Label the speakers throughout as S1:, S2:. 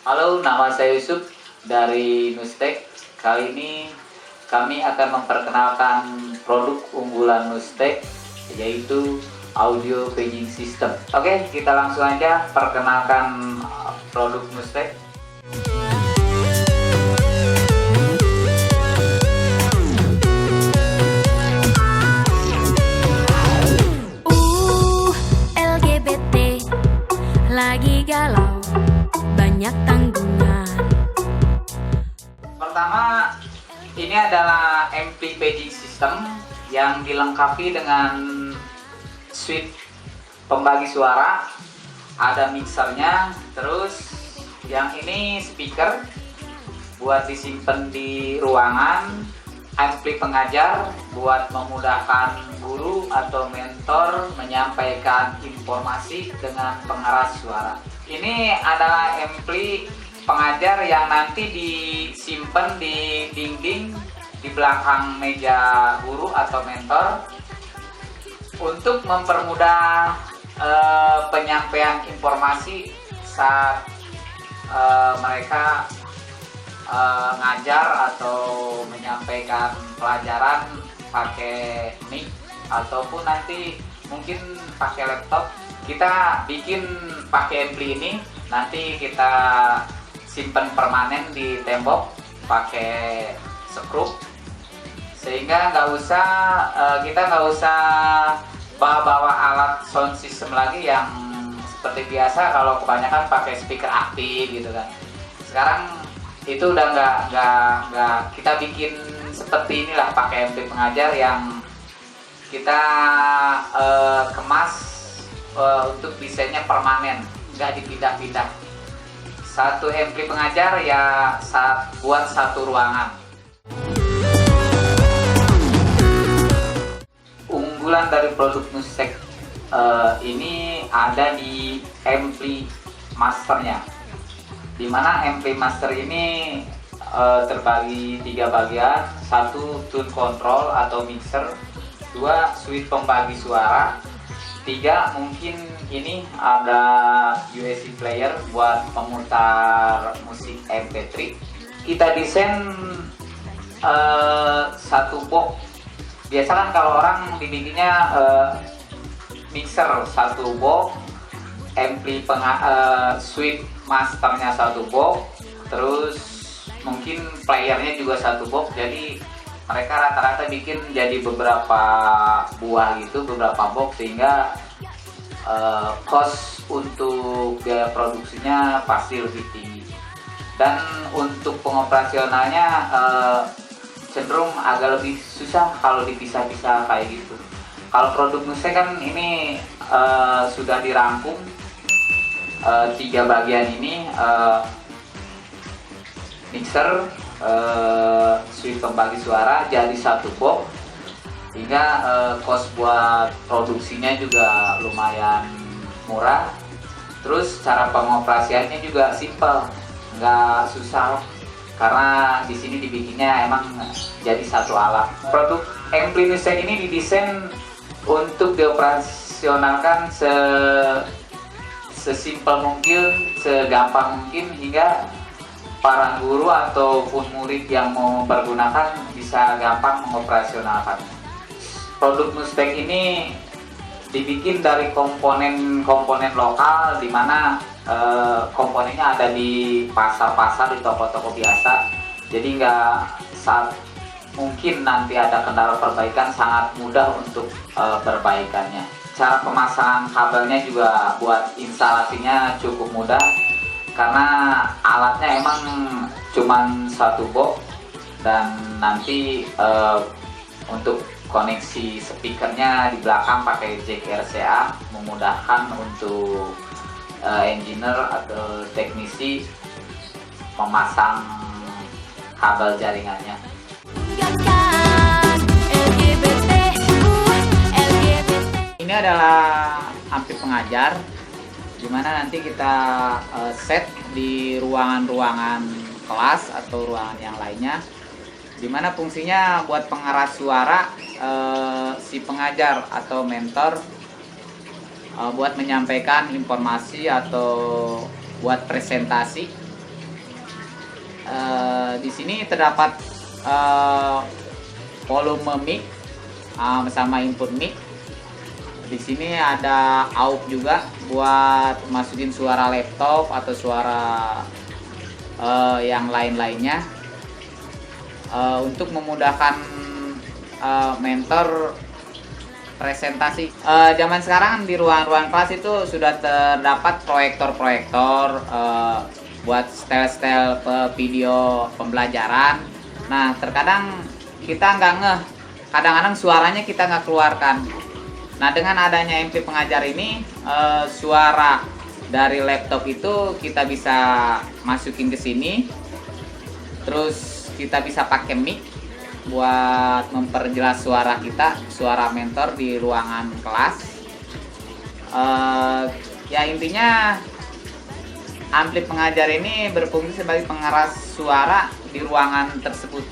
S1: Halo, nama saya Yusuf dari Nustek. Kali ini kami akan memperkenalkan produk unggulan Nustek, yaitu audio paging system. Oke, kita langsung aja perkenalkan produk Nustek.
S2: LGBT lagi galau, banyak tanggungan.
S1: Pertama, ini adalah ampli paging system yang dilengkapi dengan switch pembagi suara, ada mixernya, terus yang ini speaker buat disimpan di ruangan, ampli pengajar buat memudahkan guru atau mentor menyampaikan informasi dengan pengeras suara. Ini adalah ampli pengajar yang nanti disimpan di dinding di belakang meja guru atau mentor untuk mempermudah penyampaian informasi saat mereka ngajar atau menyampaikan pelajaran pakai mic ataupun nanti mungkin pakai laptop. Kita bikin pakai ampli ini, nanti kita simpan permanen di tembok pakai skrup, sehingga kita nggak usah bawa alat sound system lagi yang seperti biasa kalau kebanyakan pakai speaker aktif gitu kan. Sekarang itu udah nggak kita bikin seperti inilah, pakai ampli pengajar yang kita kemas untuk desainnya permanen, nggak dipindah-pindah. Satu ampli pengajar ya buat satu ruangan. Unggulan dari produk Nustek ini ada di ampli masternya, dimana ampli master ini terbagi 3 bagian. 1 tune control atau mixer, 2 switch pembagi suara, 3 mungkin ini ada USB player buat memutar musik MP3. Kita desain satu box. Biasa kan kalau orang dibikinnya mixer 1 box, ampli switch masternya 1 box, terus mungkin playernya juga 1 box. Jadi mereka rata-rata bikin jadi beberapa buah gitu, beberapa box, sehingga cost untuk biaya produksinya pasti lebih tinggi. Dan untuk pengoperasionalnya cenderung agak lebih susah kalau dipisah-pisah kayak gitu. Kalau produk Nustek kan ini sudah dirangkum 3 bagian ini, mixer, switch pembagi suara jadi 1 box, hingga cost buat produksinya juga lumayan murah. Terus cara pengoperasiannya juga simple, nggak susah karena di sini dibikinnya emang jadi 1 alat. Produk ampli Nustek ini didesain untuk dioperasionalkan sesimpel mungkin, segampang mungkin, hingga para guru ataupun murid yang mau mempergunakan bisa gampang mengoperasionalkan. Produk Nustek ini dibikin dari komponen lokal, di mana komponennya ada di pasar-pasar, di toko-toko biasa. Jadi saat mungkin nanti ada kendala perbaikan, sangat mudah untuk perbaikannya. Cara pemasangan kabelnya juga buat instalasinya cukup mudah, karena alatnya emang cuman 1 box, dan nanti untuk koneksi speakernya di belakang pakai jack RCA, memudahkan untuk engineer atau teknisi memasang kabel jaringannya. Ini adalah ampli pengajar, dimana nanti kita set di ruangan-ruangan kelas atau ruangan yang lainnya, dimana fungsinya buat pengeras suara si pengajar atau mentor buat menyampaikan informasi atau buat presentasi Di sini terdapat volume mic sama input mic. Di sini ada aux juga buat masukin suara laptop atau suara yang lain-lainnya, untuk memudahkan mentor presentasi. Zaman sekarang di ruang-ruang kelas itu sudah terdapat proyektor-proyektor buat setel-setel video pembelajaran. Nah, terkadang kita nggak ngeh, kadang-kadang suaranya kita nggak keluarkan. Nah, dengan adanya ampli pengajar ini, suara dari laptop itu kita bisa masukin ke sini, terus kita bisa pakai mic buat memperjelas suara kita, suara mentor di ruangan kelas. Ya intinya ampli pengajar ini berfungsi sebagai pengeras suara di ruangan tersebut.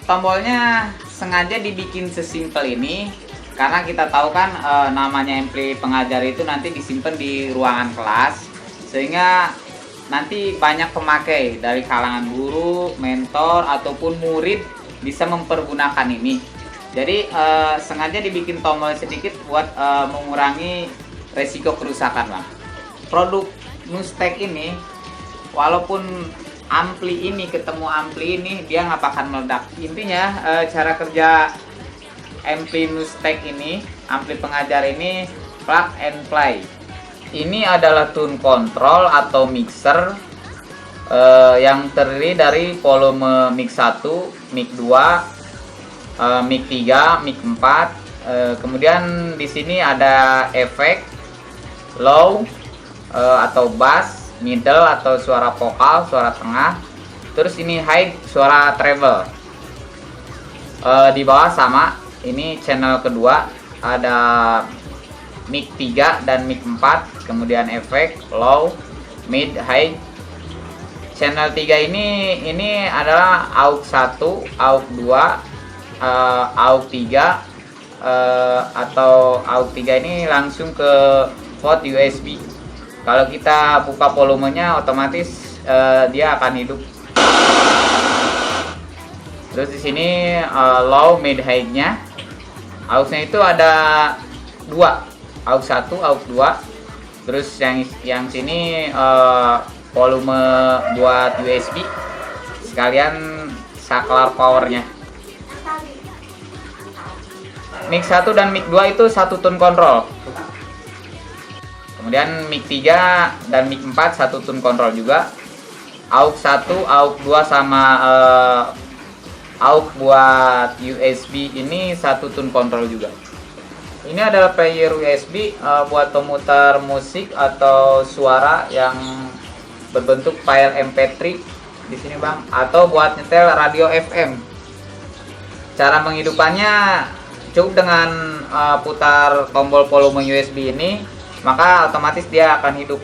S1: Tombolnya sengaja dibikin sesimpel ini karena kita tahu kan namanya ampli pengajar itu nanti disimpan di ruangan kelas, sehingga nanti banyak pemakai dari kalangan guru, mentor ataupun murid bisa mempergunakan ini. Jadi sengaja dibikin tombol sedikit buat mengurangi resiko kerusakan, Bang. Produk Nustek ini walaupun ampli ini ketemu ampli ini dia nggak akan meledak. Intinya cara kerja ampli Nustek ini, ampli pengajar ini plug and play. Ini adalah tune control atau mixer yang terdiri dari volume mic 1, mic 2, mic 3, mic 4. Kemudian di sini ada efek low atau bass, middle atau suara vokal, suara tengah. Terus ini high, suara treble. Di bawah sama, ini channel kedua ada mic 3 dan mic 4, kemudian efek low, mid, high. Channel 3 ini adalah aux 1, aux 2, aux 3, atau aux 3 ini langsung ke port USB. Kalau kita buka volumenya otomatis dia akan hidup. Terus di sini low, mid, high-nya. Aux-nya itu ada 2, aux 1, aux 2. Terus yang sini volume buat USB, sekalian saklar powernya. Mic 1 dan mic 2 itu satu tone control. Kemudian mic 3 dan mic 4 satu tone control juga. Aux 1, aux 2 sama aux buat USB ini satu tone control juga. Ini adalah player USB buat pemutar musik atau suara yang berbentuk file MP3 di sini, Bang, atau buat nyetel radio FM. Cara menghidupannya cukup dengan putar tombol volume USB ini, maka otomatis dia akan hidup.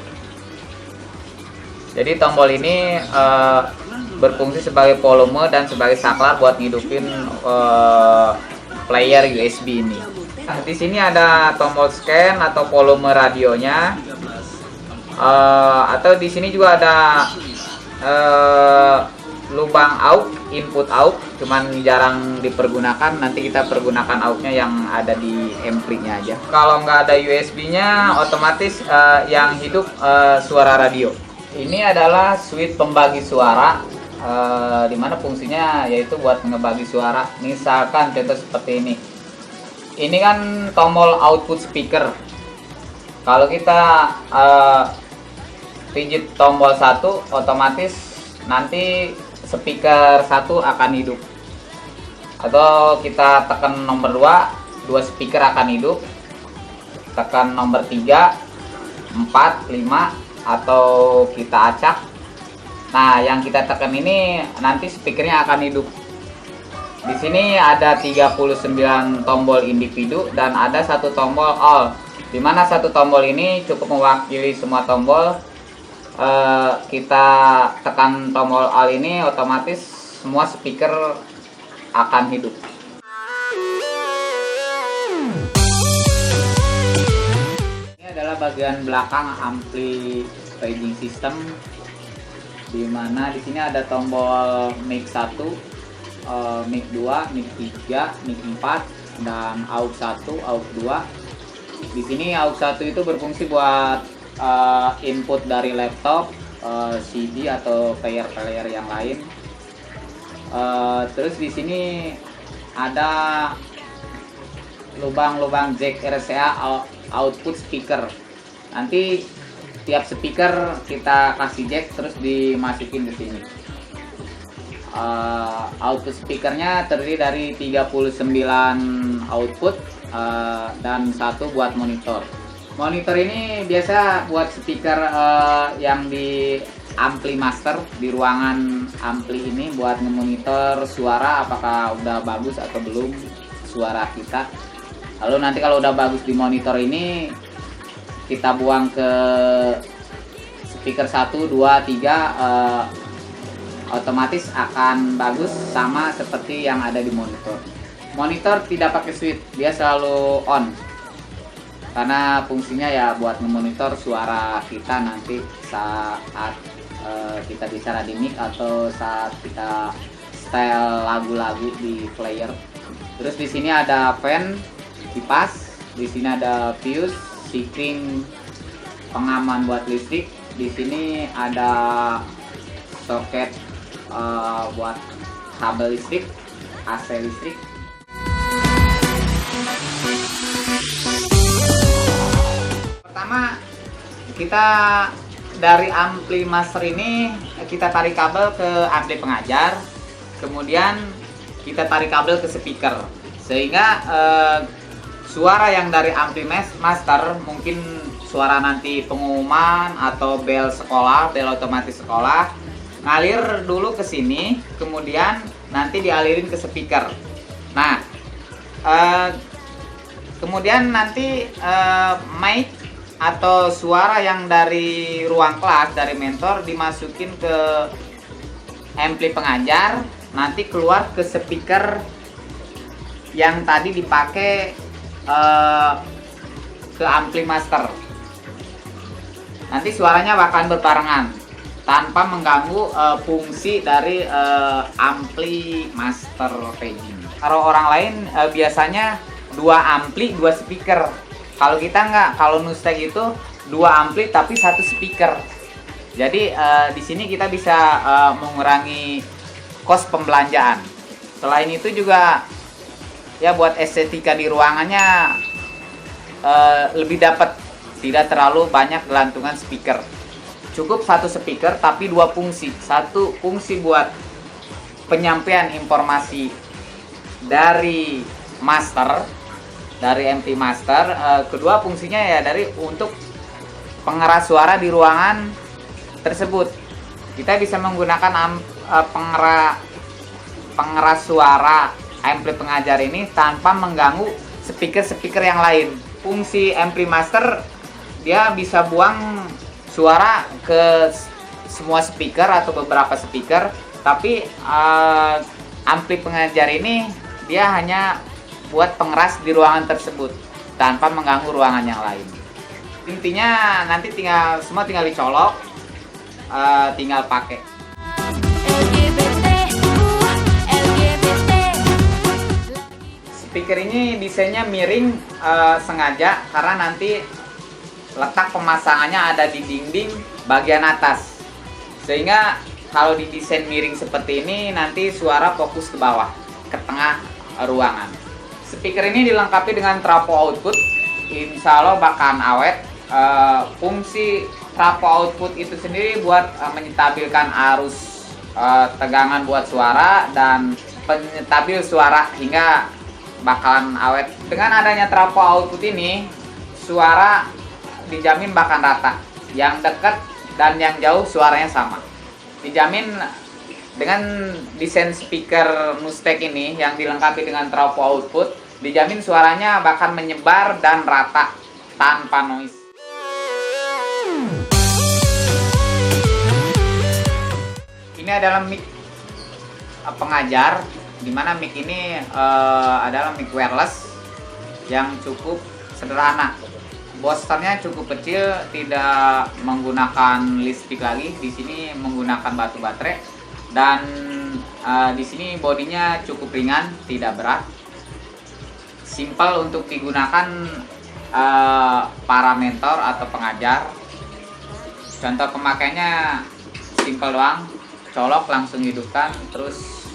S1: Jadi tombol ini berfungsi sebagai volume dan sebagai saklar buat ngidupin player USB ini. Nah, di sini ada tombol scan atau volume radionya, atau di sini juga ada lubang aux, input aux, cuman jarang dipergunakan. Nanti kita pergunakan aux-nya yang ada di ampli-nya aja. Kalau nggak ada USB-nya, otomatis yang hidup suara radio. Ini adalah switch pembagi suara, dimana fungsinya yaitu buat ngebagi suara. Misalkan contoh seperti ini. Ini kan tombol output speaker. Kalau kita pijit tombol 1, otomatis nanti speaker 1 akan hidup. Atau kita tekan nomor 2 speaker akan hidup. Tekan nomor 3, 4, 5, atau kita acak. Nah, yang kita tekan ini nanti speakernya akan hidup. Di sini ada 39 tombol individu dan ada satu tombol all. Dimana satu tombol ini cukup mewakili semua tombol. Kita tekan tombol all ini, otomatis semua speaker akan hidup. Ini adalah bagian belakang ampli staging system. di mana di sini ada tombol mic 1, mic 2, mic 3, mic 4 dan aux 1, aux 2. Di sini aux 1 itu berfungsi buat input dari laptop, CD atau player yang lain. Terus di sini ada lubang-lubang jack RCA output speaker. Nanti tiap speaker kita kasih jack terus dimasukin ke sini. Output speakernya terdiri dari 39 output dan 1 buat monitor. Monitor ini biasa buat speaker yang di ampli master, di ruangan ampli ini buat memonitor suara apakah udah bagus atau belum suara kita. Lalu nanti kalau udah bagus di monitor ini kita buang ke speaker 1, 2, 3, otomatis akan bagus sama seperti yang ada di monitor. Monitor tidak pakai switch, dia selalu on. Karena fungsinya ya buat memonitor suara kita nanti saat kita bicara di mic atau saat kita setel lagu-lagu di player. Terus di sini ada fan, kipas, di sini ada fuse, sikring pengaman buat listrik. Di sini ada soket buat kabel listrik, AC listrik. Pertama, kita dari ampli master ini kita tarik kabel ke ampli pengajar, kemudian kita tarik kabel ke speaker, sehingga suara yang dari ampli master, mungkin suara nanti pengumuman atau bel sekolah, bel otomatis sekolah, ngalir dulu ke sini, kemudian nanti dialirin ke speaker. Nah, kemudian nanti mic atau suara yang dari ruang kelas, dari mentor dimasukin ke ampli pengajar, nanti keluar ke speaker yang tadi dipakai ke ampli master. Nanti suaranya bakalan berbarengan tanpa mengganggu fungsi dari ampli master paging. Kalau orang lain biasanya 2 ampli 2 speaker. Kalau kita nggak, kalau Nustek itu 2 ampli tapi 1 speaker. Jadi di sini kita bisa mengurangi kos pembelanjaan. Selain itu juga ya buat estetika di ruangannya lebih dapat, tidak terlalu banyak gelantungan speaker. Cukup 1 speaker tapi 2 fungsi. 1 fungsi buat penyampaian informasi dari master, dari MP master, kedua fungsinya ya dari untuk pengeras suara di ruangan tersebut. Kita bisa menggunakan pengeras suara ampli pengajar ini tanpa mengganggu speaker-speaker yang lain. Fungsi ampli master, dia bisa buang suara ke semua speaker atau beberapa speaker, tapi ampli pengajar ini dia hanya buat pengeras di ruangan tersebut tanpa mengganggu ruangan yang lain. Intinya nanti semua tinggal dicolok, tinggal pakai. Speaker ini desainnya miring sengaja karena nanti letak pemasangannya ada di dinding bagian atas, sehingga kalau didesain miring seperti ini nanti suara fokus ke bawah, ke tengah ruangan. Speaker ini dilengkapi dengan trafo output, insya Allah bakalan awet. Fungsi trafo output itu sendiri buat menyetabilkan arus tegangan buat suara dan penyetabil suara hingga bakalan awet. Dengan adanya trafo output ini, suara dijamin bakalan rata. Yang dekat dan yang jauh suaranya sama. Dijamin dengan desain speaker Nustek ini yang dilengkapi dengan trafo output, dijamin suaranya bakal menyebar dan rata tanpa noise. Ini adalah mic pengajar, dimana mic ini adalah mic wireless yang cukup sederhana. Boosternya cukup kecil, tidak menggunakan listrik lagi. Di sini menggunakan batu baterai dan di sini bodinya cukup ringan, tidak berat. Simpel untuk digunakan para mentor atau pengajar. Contoh pemakainya simpel doang, colok langsung hidupkan, terus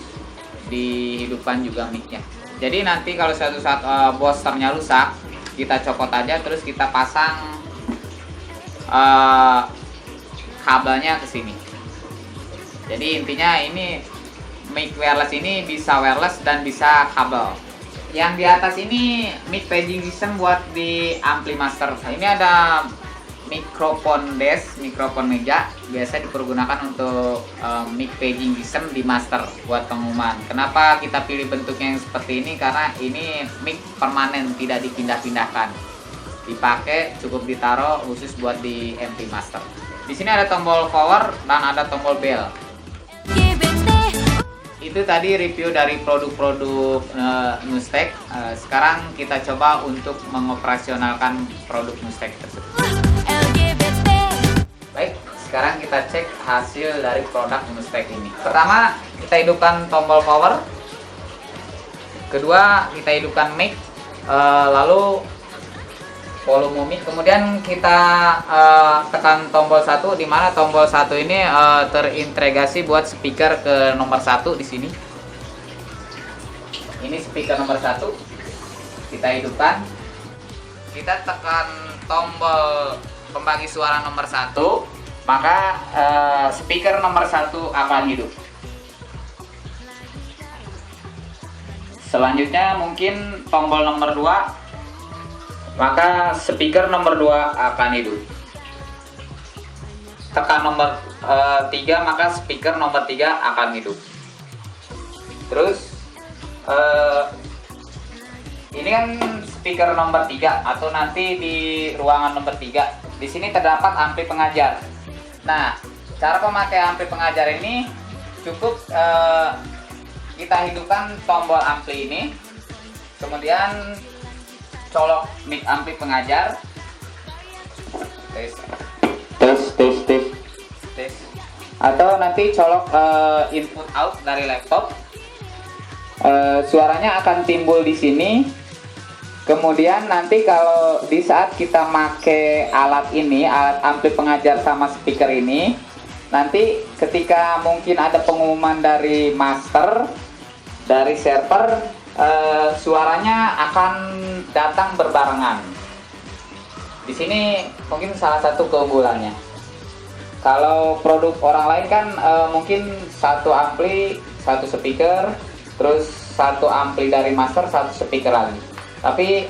S1: dihidupkan juga mic-nya. Jadi nanti kalau suatu saat boosternya rusak, kita copot aja, terus kita pasang kabelnya ke sini. Jadi intinya ini mic wireless ini bisa wireless dan bisa kabel. Yang di atas ini mic paging system buat di ampli master. Ini ada mikrofon desk, mikrofon meja, biasa dipergunakan untuk mic paging system di master buat pengumuman. Kenapa kita pilih bentuknya yang seperti ini? Karena ini mic permanen, tidak dipindah-pindahkan. Dipakai, cukup ditaruh khusus buat di MP master. Di sini ada tombol power dan ada tombol bell. Itu tadi review dari produk-produk Nustek. Sekarang kita coba untuk mengoperasionalkan produk Nustek tersebut. Baik, sekarang kita cek hasil dari produk Nustek ini. Pertama, kita hidupkan tombol power. Kedua, kita hidupkan mic. Lalu volume mic. Kemudian kita tekan tombol 1, di mana tombol 1 ini terintegrasi buat speaker ke nomor 1 di sini. Ini speaker nomor 1. Kita hidupkan. Kita tekan tombol pembagi suara nomor 1, maka speaker nomor 1 akan hidup. Selanjutnya mungkin tombol nomor 2, maka speaker nomor 2 akan hidup. Tekan nomor 3, maka speaker nomor 3 akan hidup. Terus ini kan speaker nomor 3 atau nanti di ruangan nomor 3. Di sini terdapat ampli pengajar. Nah, cara memakai ampli pengajar ini cukup kita hidupkan tombol ampli ini, kemudian colok mic ampli pengajar. Tes. Atau nanti colok input out dari laptop. Suaranya akan timbul di sini. Kemudian nanti kalau di saat kita make alat ini, alat ampli pengajar sama speaker ini, nanti ketika mungkin ada pengumuman dari master, dari server, suaranya akan datang berbarengan. Di sini mungkin salah satu keunggulannya. Kalau produk orang lain kan mungkin satu ampli, satu speaker, terus satu ampli dari master, satu speaker lagi. Tapi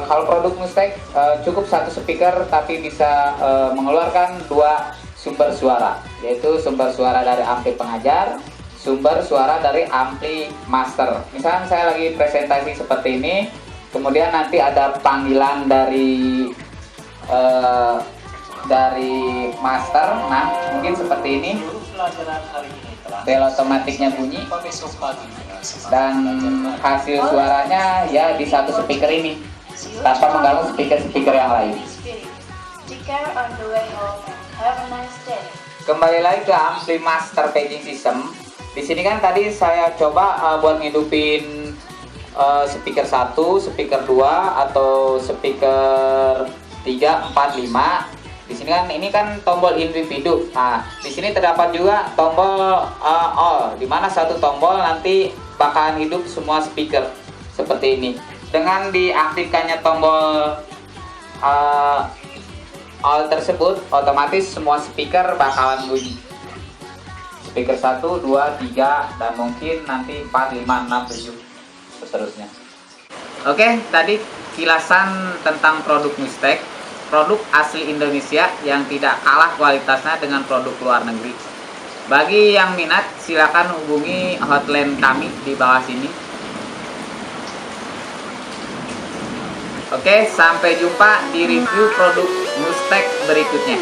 S1: kalau produk Nustek cukup satu speaker tapi bisa mengeluarkan 2 sumber suara, yaitu sumber suara dari ampli pengajar, sumber suara dari ampli master. Misalnya saya lagi presentasi seperti ini, kemudian nanti ada panggilan dari master, nah mungkin seperti ini, bel otomatiknya bunyi, dan hasil suaranya ya di satu speaker ini tanpa mengganggu speaker-speaker yang lain. Kembali lagi ke ampli master paging system. Di sini kan tadi saya coba buat ngidupin speaker 1, speaker 2 atau speaker 3, 4, 5. Di sini kan ini kan tombol individu. Nah, di sini terdapat juga tombol all, di mana satu tombol nanti bakalan hidup semua speaker seperti ini. Dengan diaktifkannya tombol all tersebut, otomatis semua speaker bakalan bunyi. Speaker 1, 2, 3, dan mungkin nanti 4, 5, 6, 7 seterusnya. Oke, tadi kilasan tentang produk Nustek, produk asli Indonesia yang tidak kalah kualitasnya dengan produk luar negeri. Bagi yang minat, silakan hubungi hotline kami di bawah sini. Oke, sampai jumpa di review produk Nustek berikutnya.